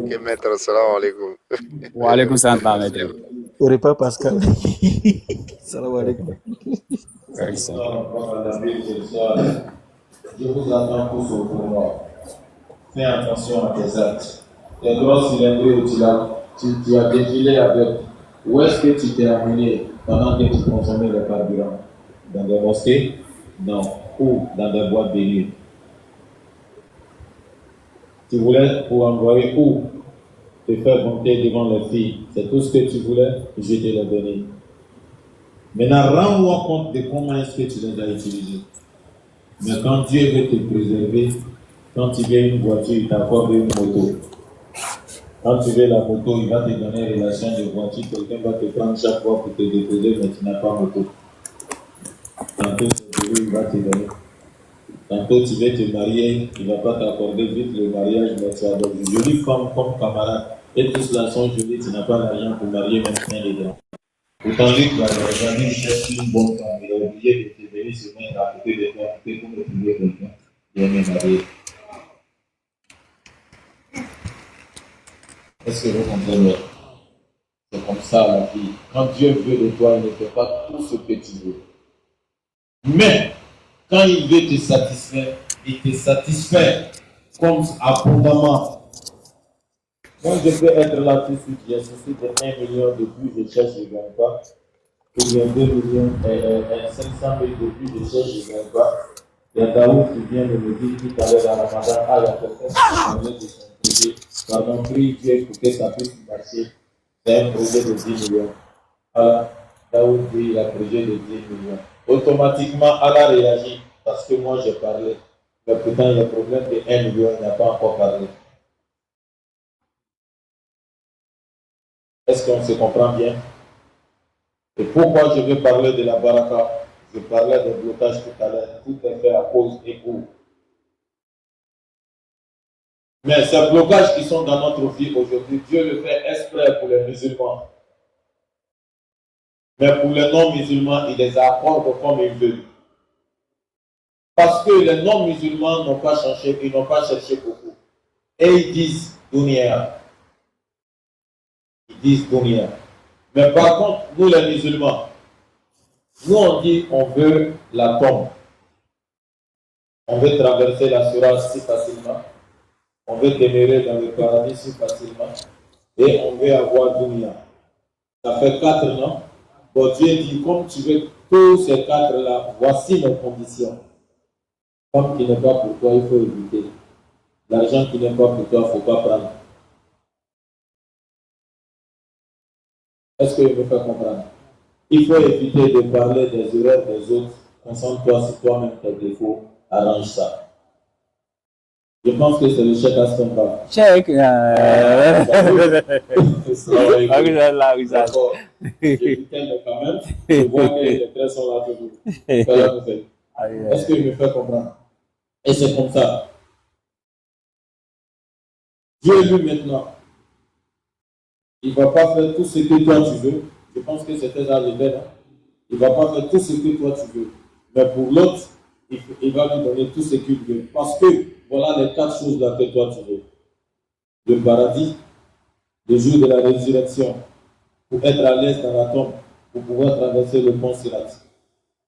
Ok, maître, salam alaikum. Wa alaikum salam, maître. Au repas, Pascal. Salam alaikum. Je vous attends tous au tournoi. Fais attention à tes actes. Tes gros cylindrés où tu as défilé avec. Où est-ce que tu t'es amené pendant que tu consommais le carburant? Dans des mosquées? Non. Ou dans des boîtes de nuit? Tu voulais pour envoyer où? Te faire monter devant les filles. C'est tout ce que tu voulais, je te l'ai donné. Maintenant, rends-moi compte de comment est-ce que tu les as utilisés. Mais quand Dieu veut te préserver, quand tu veux une voiture, il t'accorde une moto. Quand tu veux la moto, il va te donner une relation de voiture. Quelqu'un va te prendre chaque fois pour te déposer, mais tu n'as pas moto. Tantôt, il va te donner. Tantôt, tu veux te marier, il ne va pas t'accorder vite le mariage, mais tu as une jolie femme comme camarade. Et tous là sont jolis, tu n'as pas l'argent pour marier maintenant les grands. Autant dire que les amis cherchent une bonne femme, il est obligé de te venir se mettre à côté de toi pour me trouver quelqu'un bien me marier. Est-ce que vous comprenez? C'est comme ça la vie. Quand Dieu veut de toi, il ne fait pas tout ce que tu veux. Mais quand il veut te satisfaire, il te satisfait comme abondamment. Moi, je peux être là tout de suite, j'ai souci de 1 million de plus, je cherche, je ne gagne pas. Ou bien 2 millions, 500 000 de plus, je cherche, je ne gagne pas. Il y a Daoud qui vient de me dire tout à l'heure dans Ramadan, il y a quelqu'un qui parlait de son projet. Pardon, prie Dieu pour que ça puisse marcher. C'est un projet de 10 millions. Alors, Daoud dit, il y a un projet de 10 millions. Automatiquement, Allah réagit parce que moi, j'ai parlé. Mais pourtant, il y a un problème de 1 million, il n'a pas encore parlé. Est-ce qu'on se comprend bien? Et pourquoi je veux parler de la baraka? Je parlais de blocage tout à l'heure. Tout est fait à cause et pour. Mais ces blocages qui sont dans notre vie aujourd'hui, Dieu le fait exprès pour les musulmans. Mais pour les non-musulmans, il les accorde comme il veut. Parce que les non-musulmans n'ont pas cherché, ils n'ont pas cherché beaucoup. Et ils disent dunya. Ils disent dunya. Mais par contre, nous les musulmans, nous on dit on veut la tombe. On veut traverser l'assurance si facilement. On veut demeurer dans le paradis si facilement. Et on veut avoir dunya. Ça fait 4 ans. Bon, Dieu dit, comme tu veux tous ces 4-là, voici mes conditions. Comme qui n'est pas pour toi, il faut éviter. L'argent qui n'est pas pour toi, il ne faut pas prendre. Est-ce que je me fais comprendre? Il faut éviter de parler des erreurs des autres. Concentre-toi sur toi-même, tes défauts. Arrange ça. Je pense que c'est le chèque à ce temps-là. Check. D'accord. J'évitais, mais quand même, je vois que les traits sont là toujours. Est-ce que je me fais comprendre? Et c'est comme ça. Dieu, lui, maintenant, il ne va pas faire tout ce que toi tu veux. Je pense que c'était dans le verbe. Il ne va pas faire tout ce que toi tu veux. Mais pour l'autre, il va lui donner tout ce qu'il veut. Parce que voilà les 4 choses là que toi tu veux. Le paradis, le jour de la résurrection, pour être à l'aise dans la tombe, pour pouvoir traverser le pont Sirat.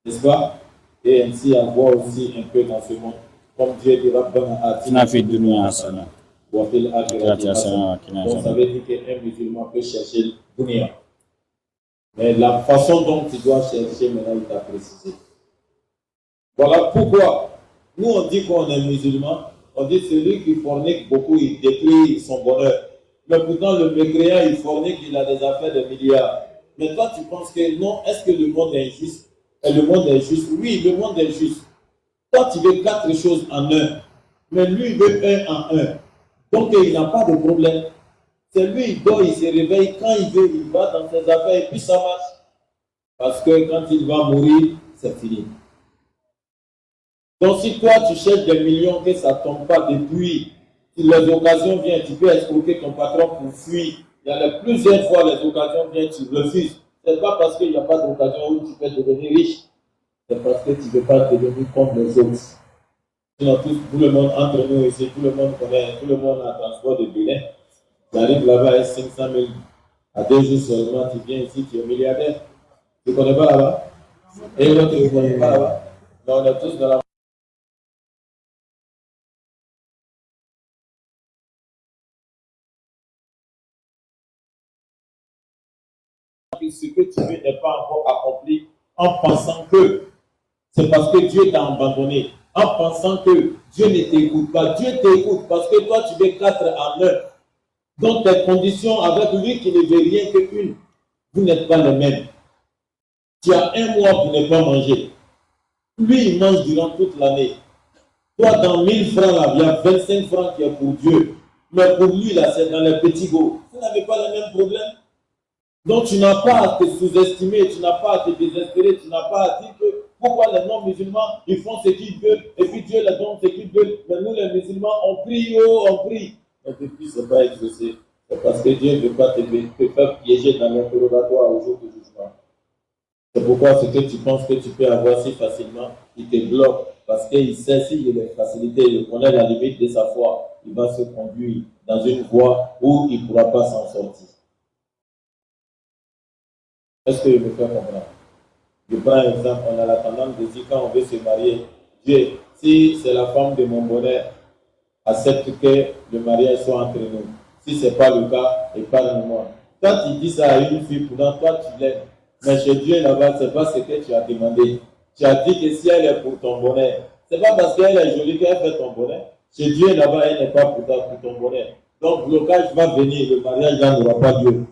N'est-ce pas? Et ainsi avoir aussi un peu dans ce monde. Comme Dieu dit, Rabbana atina fid dunya hasana wa fil akhirati hasana. Donc ça veut dire qu'un musulman peut chercher le dunya. Mais la façon dont tu dois chercher, maintenant, il t'a précisé. Voilà pourquoi nous on dit qu'on est musulman, on dit celui qui fornique beaucoup, il détruit son bonheur. Mais pourtant le mécréant, il fornique, il a des affaires de milliards. Mais toi tu penses que non, est-ce que le monde est injuste? Et le monde est juste? Oui, le monde est juste. Toi tu veux 4 choses en un, mais lui il veut 1 en 1. Donc il n'a pas de problème. C'est lui, il dort, il se réveille, quand il veut, il va dans ses affaires et puis ça marche. Parce que quand il va mourir, c'est fini. Donc si toi tu cherches des millions que ça ne tombe pas depuis, si les occasions viennent, tu peux escroquer ton patron pour fuir. Il y a plusieurs fois les occasions viennent, tu refuses. Ce n'est pas parce qu'il n'y a pas d'occasion où tu peux devenir riche. C'est parce que tu ne veux pas devenir comme les autres. Sinon tout le monde entre nous ici, tout le monde connaît, tout le monde a un transport de bilan. Tu arrives là-bas avec 500 000 à 2 jours seulement, tu viens ici, tu es milliardaire. Tu ne connais pas là-bas? Et l'autre, tu ne connais pas là-bas? Mais on est tous dans la... Ce que tu veux n'est pas encore accompli en pensant que c'est parce que Dieu t'a abandonné, en pensant que Dieu ne t'écoute pas. Dieu t'écoute parce que toi, tu veux 4 en 1. Donc, tes conditions avec lui qui ne veut rien qu'une, vous n'êtes pas les mêmes. Tu as 1 mois pour ne pas manger. Lui, il mange durant toute l'année. Toi, dans 1000 francs, là, il y a 25 francs qui est pour Dieu. Mais pour lui, là, c'est dans les petits bouts. Vous n'avez pas le même problème. Donc, tu n'as pas à te sous-estimer, tu n'as pas à te désespérer, tu n'as pas à dire que pourquoi les non-musulmans, ils font ce qu'ils veulent, et puis Dieu leur donne ce qu'ils veulent. Mais nous, les musulmans, on prie, oh, on prie. Mais depuis, ce n'est pas exaucé. C'est parce que Dieu ne veut pas te faire piéger dans l'interrogatoire au jour du jugement. C'est pourquoi ce que tu penses que tu peux avoir si facilement, il te bloque. Parce qu'il sait s'il y a des facilités, il connaît la limite de sa foi, il va se conduire dans une voie où il ne pourra pas s'en sortir. Est-ce que je me fais comprendre? Je prends un exemple, on a la tendance de dire quand on veut se marier, Dieu, si c'est la femme de mon bonheur, accepte que le mariage soit entre nous. Si ce n'est pas le cas, épargne-moi. Quand tu dis ça à une fille, pourtant toi tu l'aimes. Mais chez Dieu là-bas, ce n'est pas ce que tu as demandé. Tu as dit que si elle est pour ton bonheur, ce n'est pas parce qu'elle est jolie qu'elle fait ton bonheur. Chez Dieu là-bas, elle n'est pas pour ton bonheur. Donc blocage va venir, le mariage là n'aura pas lieu.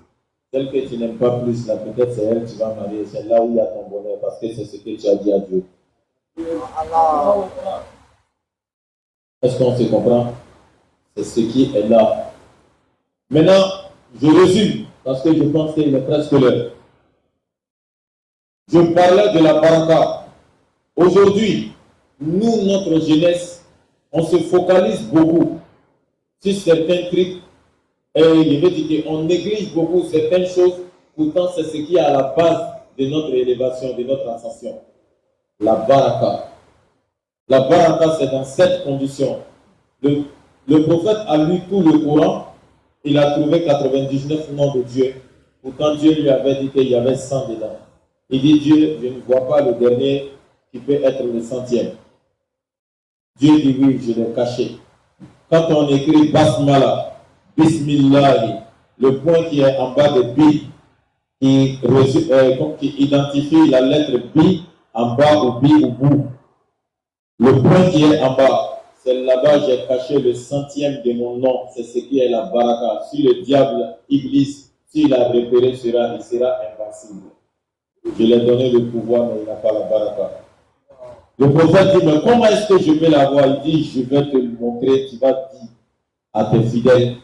Celle que tu n'aimes pas plus, là, peut-être c'est elle que tu vas marier, c'est là où il y a ton bonheur, parce que c'est ce que tu as dit à Dieu. Est-ce qu'on se comprend? C'est ce qui est là. Maintenant, je résume, parce que je pense qu'il est presque l'heure. Je parlais de la baraka. Aujourd'hui, nous, notre jeunesse, on se focalise beaucoup sur certains trucs. Et je veux dire qu'on néglige beaucoup certaines choses, pourtant c'est ce qui est à la base de notre élévation, de notre ascension. La baraka. La baraka, c'est dans cette condition. Le prophète a lu tout le Coran, il a trouvé 99 noms de Dieu. Pourtant Dieu lui avait dit qu'il y avait 100 dedans. Il dit Dieu, je ne vois pas le dernier qui peut être le 100e. Dieu dit oui, je l'ai caché. Quand on écrit Basmala, Bismillah, le point qui est en bas de B, qui identifie la lettre B en bas ou B au bout. Le point qui est en bas, c'est là-bas j'ai caché le 100e de mon nom, c'est ce qui est la baraka. Si le diable, Iblis, s'il a repéré, il sera invincible. Je lui ai donné le pouvoir, mais il n'a pas la baraka. Le prophète dit, mais comment est-ce que je vais l'avoir? Il dit, je vais te le montrer, tu vas dire à tes fidèles,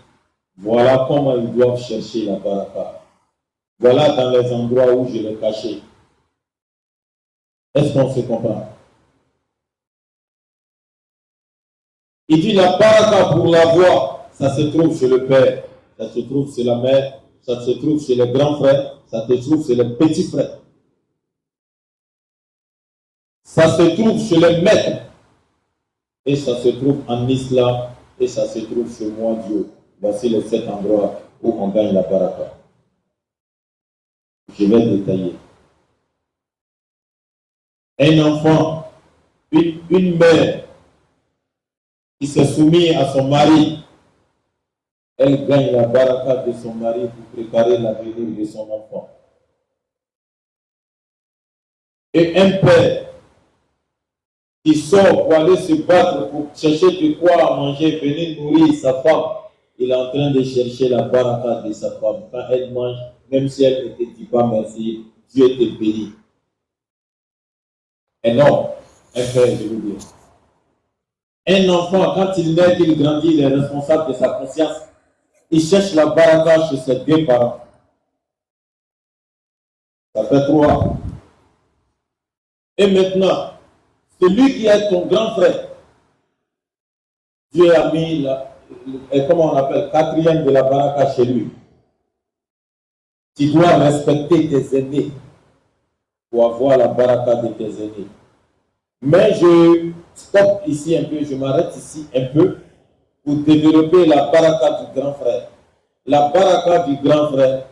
voilà comment ils doivent chercher la baraka. Voilà dans les endroits où je l'ai caché. Est-ce qu'on se comprend? Il dit la baraka pour l'avoir, ça se trouve chez le père, ça se trouve chez la mère, ça se trouve chez les grands frères, ça se trouve chez les petits frères. Ça se trouve chez les maîtres. Et ça se trouve en islam, et ça se trouve chez moi, Dieu. Voici les 7 endroits où on gagne la baraka. Je vais détailler. Un enfant, une mère qui s'est soumise à son mari, elle gagne la baraka de son mari pour préparer l'avenir de son enfant. Et un père qui sort pour aller se battre, pour chercher de quoi manger, venir nourrir sa femme, il est en train de chercher la baraka de sa femme. Quand elle mange, même si elle ne te dit pas merci, Dieu te bénit. Et non, un père, je veux dire. Un enfant, quand il naît, qu'il grandit, il est responsable de sa conscience. Il cherche la baraka chez ses 2 parents. Ça fait 3. Et maintenant, celui qui est ton grand frère, Dieu a mis, comment on appelle, 4e de la baraka chez lui. Tu dois respecter tes aînés pour avoir la baraka de tes aînés. Mais je stoppe ici un peu, je m'arrête ici un peu pour développer la baraka du grand frère. La baraka du grand frère,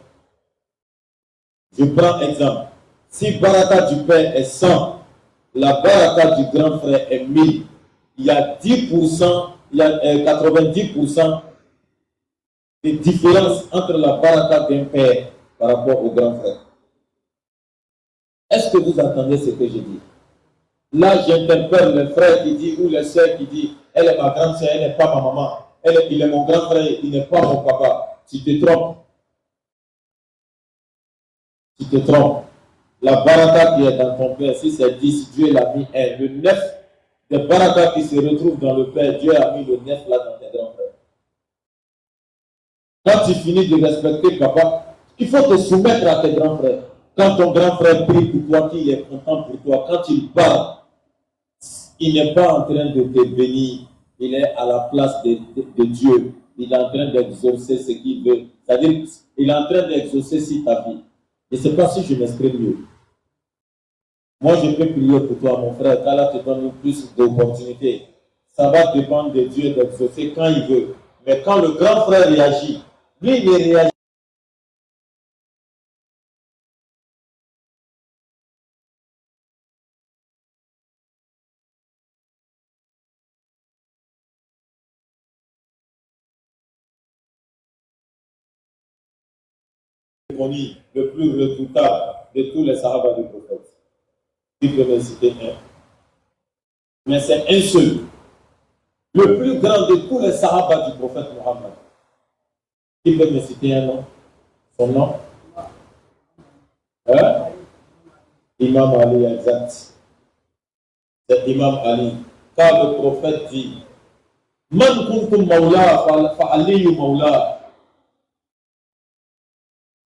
je prends exemple. Si baraka du père est 100, la baraka du grand frère est 1000. Il y a 10%, il y a 90% de différence entre la baraka d'un père par rapport au grand frère. Est-ce que vous entendez ce que je dis? Là, j'interpelle le frère qui dit, ou le soeur qui dit, elle est ma grande soeur, elle n'est pas ma maman. Il est mon grand frère, il n'est pas mon papa. Tu te trompes. Tu te trompes. La baraka qui est dans ton père, si c'est 10, Dieu l'a mis 1. Le 9 des barakas qui se retrouvent dans le père, Dieu a mis le 9 là dans tes grands frères. Quand tu finis de respecter papa, il faut te soumettre à tes grands frères. Quand ton grand frère prie pour toi, qu'il est content pour toi, quand il parle, il n'est pas en train de te bénir, il est à la place de Dieu. Il est en train d'exaucer ce qu'il veut. C'est-à-dire, il est en train d'exaucer si ta vie. Je ne sais pas si je m'exprime mieux. Moi, je peux prier pour toi, mon frère, qu'Allah te donne plus d'opportunités. Ça va dépendre de Dieu d'exaucer quand il veut. Mais quand le grand frère réagit, lui, il réagit. Le plus redoutable de tous les Sahaba du prophète. Il peut me citer un. Mais c'est un seul. Le plus grand de tous les Sahaba du prophète Mohammed. Qui peut me citer un nom? Son nom? Hein? Imam Ali, exact. C'est Imam Ali. Car le prophète dit, Man kuntum mawla fa aliyu mawla.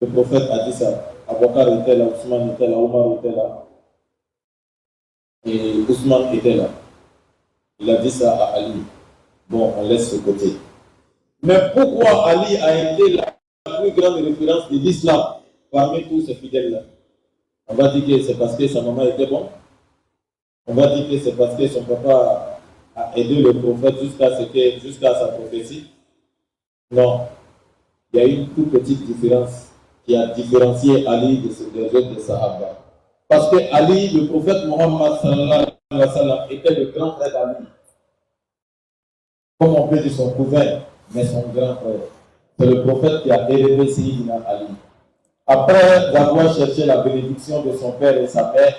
Le prophète a dit ça. Abu Bakr était là, Ousmane était là, Omar était là. Et Ousmane était là. Il a dit ça à Ali. Bon, on laisse ce côté. Mais pourquoi Ali a été la plus grande référence de l'islam parmi tous ces fidèles-là? On va dire que c'est parce que sa maman était bonne. On va dire que c'est parce que son papa a aidé le prophète jusqu'à sa prophétie. Non. Il y a une toute petite différence qui a différencié Ali des autres Sahaba. Parce que Ali, le prophète Mohammed sallallahu alayhi wa sallam, était le grand frère d'Ali. Comme on peut dire son cousin, mais son grand frère. C'est le prophète qui a élevé Sayyidina Ali. Après avoir cherché la bénédiction de son père et sa mère,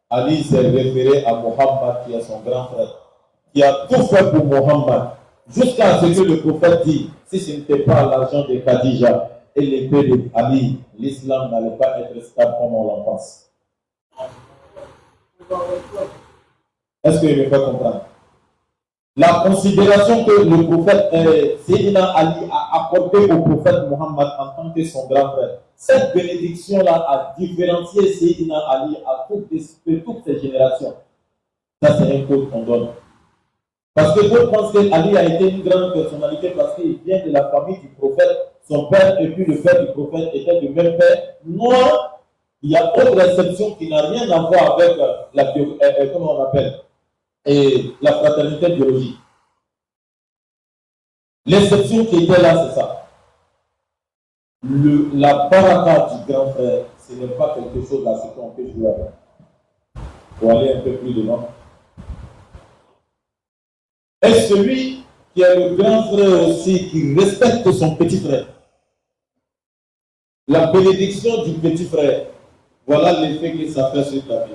Ali s'est référé à Mohammed qui est son grand frère, qui a tout fait pour Mohammed, jusqu'à ce que le prophète dit, si ce n'était pas l'argent de Khadija et l'épée de Ali, l'islam n'allait pas être stable comme on l'en pense. Est-ce que je ne peux pas comprendre? La considération que le prophète Sayyidina Ali a accordée au prophète Mohammed en tant que son grand frère, cette bénédiction-là a différencié Sayyidina Ali à toutes ces générations. Ça, c'est un code qu'on donne. Parce que je pense que Ali a été une grande personnalité parce qu'il vient de la famille du prophète. Son père et puis le père du prophète étaient du même père. Moi, il y a autre exception qui n'a rien à voir avec comment on appelle, et la fraternité biologique. L'exception qui était là, c'est ça. La baraka du grand frère, ce n'est pas quelque chose à ce qu'on peut jouer avec. Pour aller un peu plus devant. Et celui qui est le grand frère aussi, qui respecte son petit frère. La bénédiction du petit frère, voilà l'effet que ça fait sur ta vie.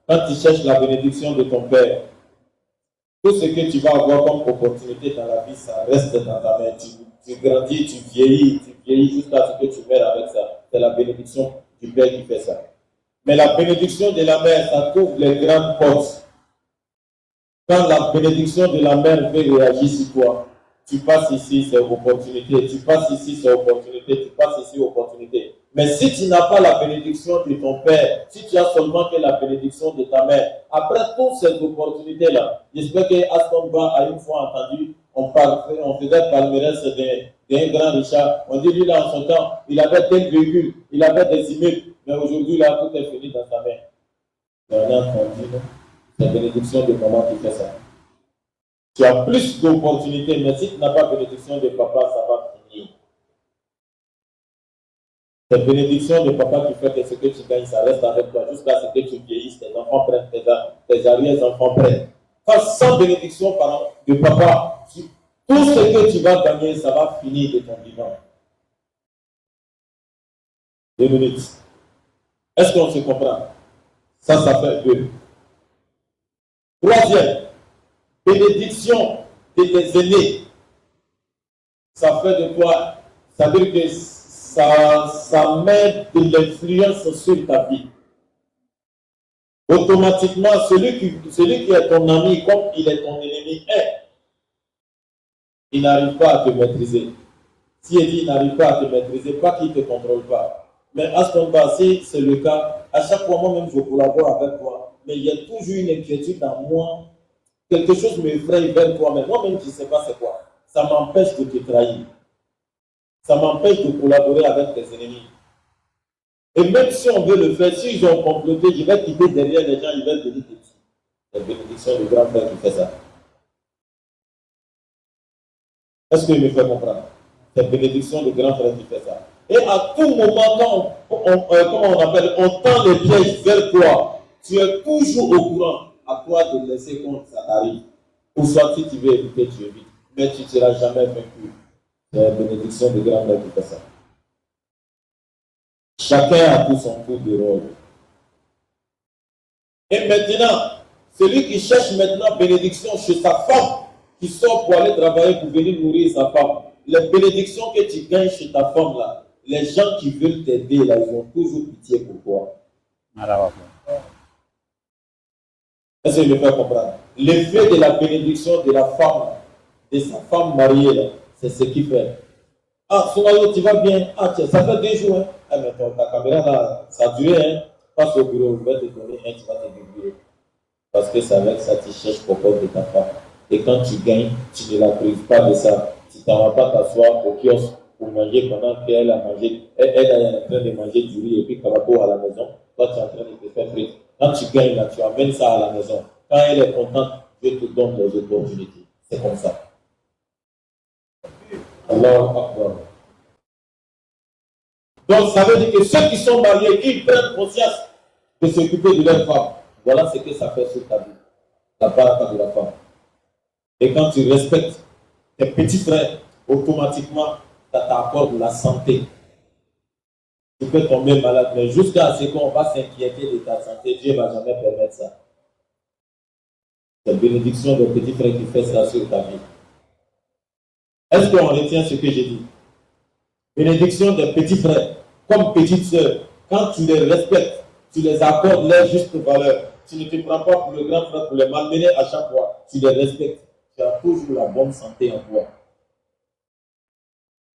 Quand tu cherches la bénédiction de ton père, tout ce que tu vas avoir comme opportunité dans la vie, ça reste dans ta main. Tu grandis, tu vieillis jusqu'à ce que tu meurs avec ça. C'est la bénédiction du père qui fait ça. Mais la bénédiction de la mère, ça trouve les grandes portes. Quand la bénédiction de la mère veut réagir sur toi, tu passes ici, c'est opportunité. Tu passes ici, c'est opportunité. Tu passes ici, opportunité. Mais si tu n'as pas la bénédiction de ton père, si tu as seulement que la bénédiction de ta mère, après toutes ces opportunités-là, j'espère qu'Aston Ba a une fois entendu, on faisait palmarès d'un grand Richard. On dit, lui, là, en son temps, il avait tel véhicule, il avait des immeubles, mais aujourd'hui, là, tout est fini dans sa main. Mais on a entendu, non? C'est la bénédiction de maman qui fait ça. Tu as plus d'opportunités, mais si tu n'as pas bénédiction de papa, ça va finir. C'est bénédiction de papa qui fait que ce que tu gagnes, ça reste avec toi jusqu'à ce que tu vieillisses, tes enfants prennent, tes arrière-enfants prennent. Quand sans bénédiction de papa, tout ce que tu vas gagner, ça va finir de ton vivant. 2 minutes. Est-ce qu'on se comprend? Ça fait 2. Troisième, bénédiction de tes aînés. Ça fait de toi, ça veut dire que ça met de l'influence sur ta vie. Automatiquement, celui qui est ton ami, comme il est ton ennemi, il n'arrive pas à te maîtriser. Si il dit il n'arrive pas à te maîtriser, pas qu'il ne te contrôle pas. Mais à ce moment-là, si c'est le cas, à chaque fois, moi-même, je collabore avec toi, mais il y a toujours une inquiétude en moi. Quelque chose me effraie vers toi, mais moi-même, je ne sais pas c'est quoi. Ça m'empêche de te trahir. Ça m'empêche de collaborer avec tes ennemis. Et même si on veut le faire, s'ils ont comploté, je vais quitter derrière les gens, ils veulent venir te tuer. C'est la bénédiction du grand frère qui fait ça. Est-ce que je me fais comprendre? C'est la bénédiction du grand frère qui fait ça. Et à tout moment, quand on tend les pièges vers toi, tu es toujours au courant. À toi de laisser compte, ça t'arrive. Ou soit si tu veux éviter, tu évites. Mais tu ne seras jamais vaincu. C'est la bénédiction du grand frère qui fait ça. Chacun a tout son tour de rôle. Et maintenant, celui qui cherche maintenant bénédiction chez sa femme, qui sort pour aller travailler, pour venir nourrir sa femme, les bénédictions que tu gagnes chez ta femme là, les gens qui veulent t'aider là, ils ont toujours pitié pour toi. Est-ce que je me fais comprendre? L'effet de la bénédiction de la femme, de sa femme mariée là, c'est ce qui fait. Ah, Soumaïo, tu vas bien? Ah, tiens, ça fait 2 jours. Hein? Ah, mais ta caméra là, ça a duré. Hein? Passe au bureau, je vais te donner un, tu vas te débrouiller. Parce que c'est avec ça que tu cherches pour de ta femme. Et quand tu gagnes, tu ne la prives pas de ça. Tu ne t'en vas pas t'asseoir au kiosque pour manger pendant qu'elle a mangé. Elle est en train de manger du riz et puis carabo à la maison. Toi, tu es en train de te faire frire. Quand tu gagnes là, tu amènes ça à la maison. Quand elle est contente, Dieu te donne les opportunités. C'est comme ça. Allahu Akbar. Donc, ça veut dire que ceux qui sont mariés, qui prennent conscience de s'occuper de leur femme, voilà ce que ça fait sur ta vie. La baraka de la femme. Et quand tu respectes tes petits frères, automatiquement, ça t'apporte la santé. Tu peux tomber malade, mais jusqu'à ce qu'on va s'inquiéter de ta santé, Dieu ne va jamais permettre ça. C'est la bénédiction de petit frère qui fait ça sur ta vie. Est-ce qu'on retient ce que j'ai dit? Bénédiction des petits frères, comme petites sœurs, quand tu les respectes, tu les accordes leur juste valeur. Tu ne te prends pas pour le grand frère pour les malmener à chaque fois. Tu les respectes. Tu as toujours la bonne santé en toi.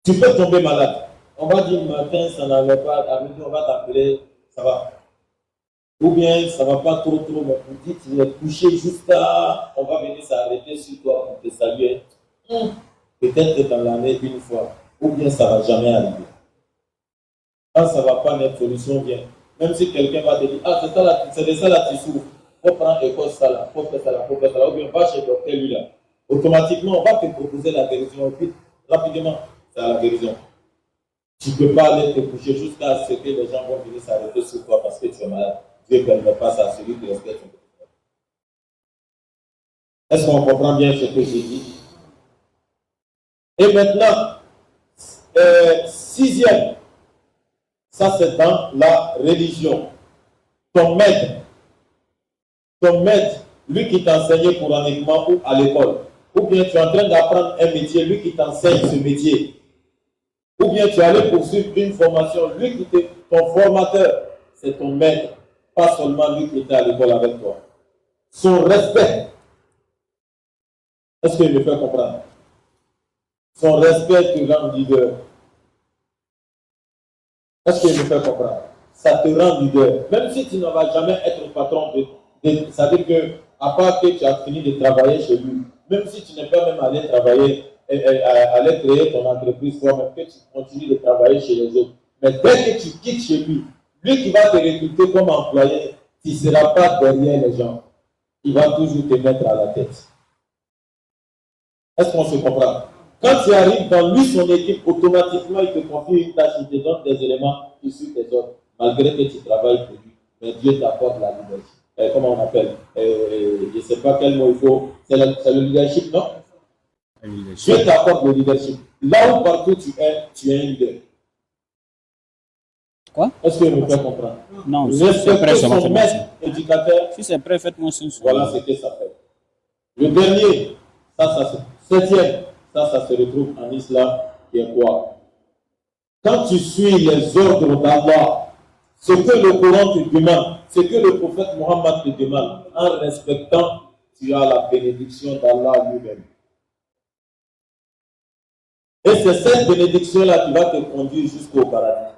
Tu peux tomber malade. On va dire matin, ça n'allait pas. À midi, on va t'appeler, ça va. Ou bien, ça ne va pas trop, mais pour dire tu es couché jusqu'à. On va venir s'arrêter sur toi pour te saluer. Peut-être dans l'année une fois. Ou bien ça ne va jamais arriver. Quand ça ne va pas, notre solution vient. Même si quelqu'un va te dire, ah, c'est de ça là, tu souffres. Il faut prendre école ça là, il faut faire ça là, il faut faire ça là. Ou bien va chez le docteur lui là. Automatiquement, on va te proposer la guérison. Et puis, rapidement, c'est la guérison. Tu ne peux pas aller te coucher jusqu'à ce que les gens vont venir s'arrêter sur toi parce que tu es malade. Dieu ne permet pas ça à celui qui respecte. Est-ce qu'on comprend bien ce que j'ai dit? Et maintenant, 6e, ça c'est dans la religion. Ton maître, lui qui t'enseignait coraniquement ou à l'école, ou bien tu es en train d'apprendre un métier, lui qui t'enseigne ce métier, ou bien tu es allé poursuivre une formation, lui qui était ton formateur, c'est ton maître, pas seulement lui qui était à l'école avec toi. Son respect, est-ce que je me fais comprendre? Son respect te rend leader. Est-ce que je me fais comprendre? Ça te rend leader. Même si tu ne vas jamais être patron ça veut dire que, à part que tu as fini de travailler chez lui, même si tu n'es pas même allé travailler, aller créer ton entreprise toi-même, que tu continues de travailler chez les autres. Mais dès que tu quittes chez lui, lui qui va te recruter comme employé, tu ne seras pas derrière les gens. Il va toujours te mettre à la tête. Est-ce qu'on se comprend? Quand tu arrives dans lui, son équipe, automatiquement, il te confie une tâche, il te donne des éléments. tu suis tes ordres, malgré que tu travailles pour lui, mais Dieu t'apporte la liberté. Comment on appelle je ne sais pas quel mot il faut. C'est le leadership, non? Dieu t'apporte le leadership. Là où partout tu es un leader. Quoi? Est-ce que vous me faites comprendre? Non, si c'est prêt, c'est son maître éducateur. Si c'est prêt, faites-moi signe. Voilà ce que ça fait. Le dernier, septième, ça se retrouve en islam, qui est quoi? Quand tu suis les ordres d'Allah, ce que le Coran te demande, ce que le prophète Mohammed te demande, en respectant, tu as la bénédiction d'Allah lui-même. Et c'est cette bénédiction-là qui va te conduire jusqu'au paradis.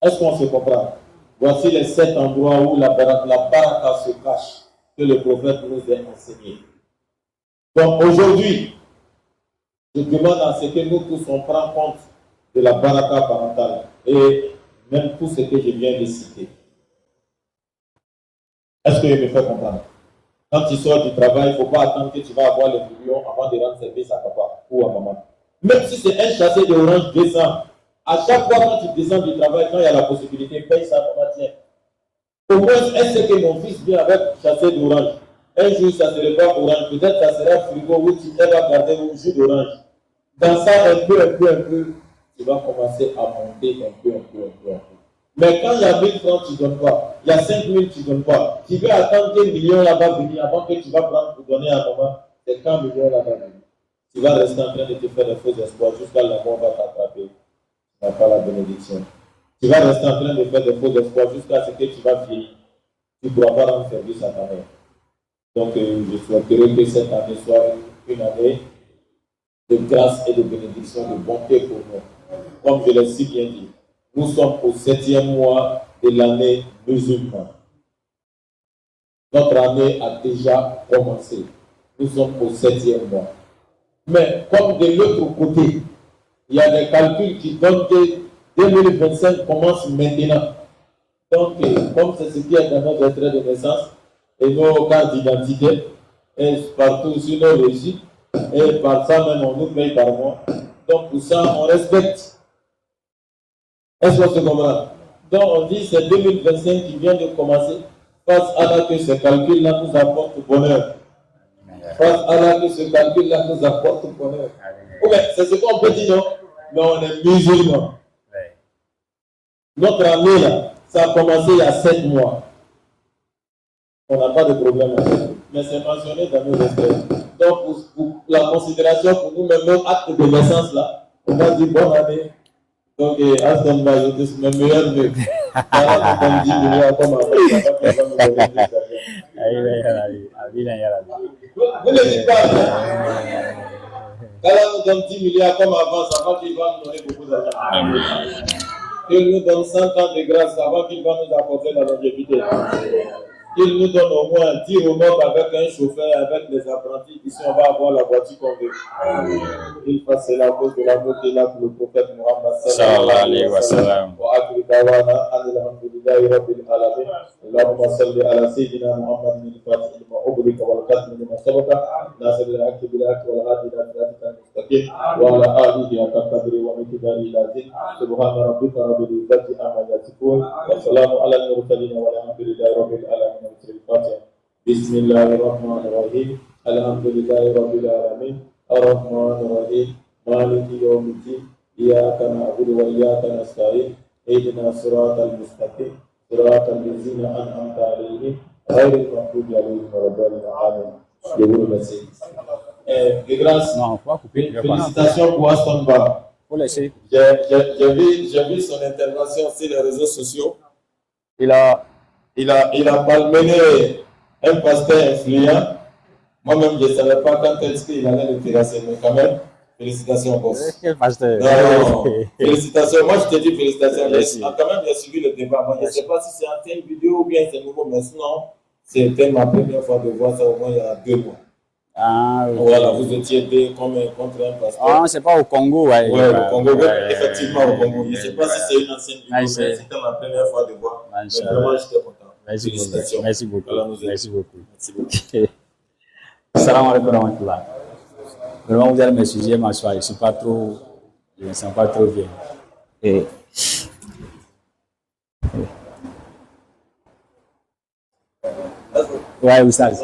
Est-ce qu'on se comprend? Voici les 7 endroits où la baraka se cache, que le prophète nous a enseigné. Donc aujourd'hui, je demande à ce que nous tous on prenne compte de la baraka parentale et même tout ce que je viens de citer. Est-ce que je me fais comprendre? Quand tu sors du travail, il ne faut pas attendre que tu vas avoir les millions avant de rendre service à papa ou à maman. Même si c'est un chassé d'orange descend, à chaque fois quand tu descends du travail, quand il y a la possibilité, paye ça, maman, tiens. Au moins, est-ce que mon fils vient avec chassé d'orange? Un jour, ça ne sera pas orange, peut-être ça sera frigo où tu vas garder un jus d'orange. Dans ça, un peu, tu vas commencer à monter un peu. Mais quand il y a 1000 francs, tu ne donnes pas. Il y a 5000, tu ne donnes pas. Tu veux attendre que millions là-bas venir avant que tu vas prendre pour donner à maman. C'est quand millions là-bas venir. Tu vas rester en train de te faire des faux espoirs jusqu'à la mort va t'attraper. Tu n'as pas la bénédiction. Tu vas rester en train de faire des faux espoirs jusqu'à ce que tu vas vieillir. Tu ne pourras pas rendre service à ta mère. Donc, je souhaiterais que cette année soit une année de grâce et de bénédiction, de bonté pour nous. Comme je l'ai si bien dit, nous sommes au 7e mois de l'année musulmane. Notre année a déjà commencé. Nous sommes au 7e mois. Mais comme de l'autre côté, il y a des calculs qui donnent que 2025 commence maintenant. Donc, comme c'est ce qui est dans notre extrait de naissance et nos cartes d'identité, et partout sur nos régies, et par ça même on nous paye par mois. Donc, pour ça, on respecte. Est-ce qu'on se comprend? Donc, on dit c'est 2025 qui vient de commencer. Face à là que ce calcul-là nous apporte bonheur. Face à là que ce calcul-là nous apporte bonheur. Okay, c'est ce qu'on peut dire, non? Mais on est musulmans. Notre année, là, ça a commencé il y a 7 mois. On n'a pas de problème avec ça. Mais c'est mentionné dans nos extraits. Donc, pour la considération pour nous-mêmes, notre acte de naissance, là, on va dire bonne année. Donc, à ce moment-là, je dis mes meilleurs vœux. Comme 10 millions, comme avant, ça va nous donner des vous ne dites pas, quand on nous donne 10 milliards comme avant, ça va qu'il va nous donner beaucoup d'argent. Qu'il nous donne 100 ans de grâce, ça va qu'il va nous apporter la longévité. Qu'il nous donne au moins 10 remorques avec un chauffeur, avec des apprentis. Ici, on va avoir la voiture qu'on veut. Il fasse la cause de l'amour qu'il a pour le prophète Mohammed sallallahu alayhi wa sallam. Wa akhi dawana alhamdulillahi rabbil alamin. Allahumma salli ala sayyidina Muhammad min fatih lima ubrika wal khatmi lima sabaka. Nasir al-haqi bil haqi wal hadi ila siratika al-mustaqim. Wa ala alihi haqqa qadri wa miqdari lazim. Subhana rabbika rabbil izzati amma yasifun. Wa salamun ala al-mursalin walhamdulillahi rabbil alamin. بسم الله الرحمن الرحيم الحمد لله رب العالمين الرحمن الرحيم مالك يوم الدين إياك نعبد وإياك نستعين اهدنا الصراط المستقيم صراط الذين أنعمت عليهم غير المغضوب عليهم ولا الضالين آمين. Je vous remercie. De grâce, félicitations pour Aston Bar. J'ai vu son intervention sur les réseaux sociaux. Il a malmené un pasteur influent. Moi-même, je ne savais pas quand est-ce qu'il allait le terrasser, mais quand même, félicitations, boss. Quel pasteur? Non, félicitations. Moi, je te dis félicitations. Quand même, j'ai suivi le débat. Moi, je ne sais pas si c'est une vidéo ou bien c'est nouveau, mais sinon, c'était ma première fois de voir ça au moins il y a 2 mois. Ah, oui. Voilà, vous étiez deux contre un pasteur. Ah, c'est pas au Congo, ouais. Oui, au Congo, effectivement au Congo. Je ne sais pas si c'est une ancienne vidéo, mais c'était ma première fois de voir. Mais vraiment, j'étais content. Merci beaucoup. Merci beaucoup. Merci beaucoup. Merci beaucoup. Salam alaikum wa rahmatullah. Vraiment, vous allez m'excuser, ma soirée. Je ne suis pas trop Je ne me sens pas trop bien. Et Ouais, Oussaz.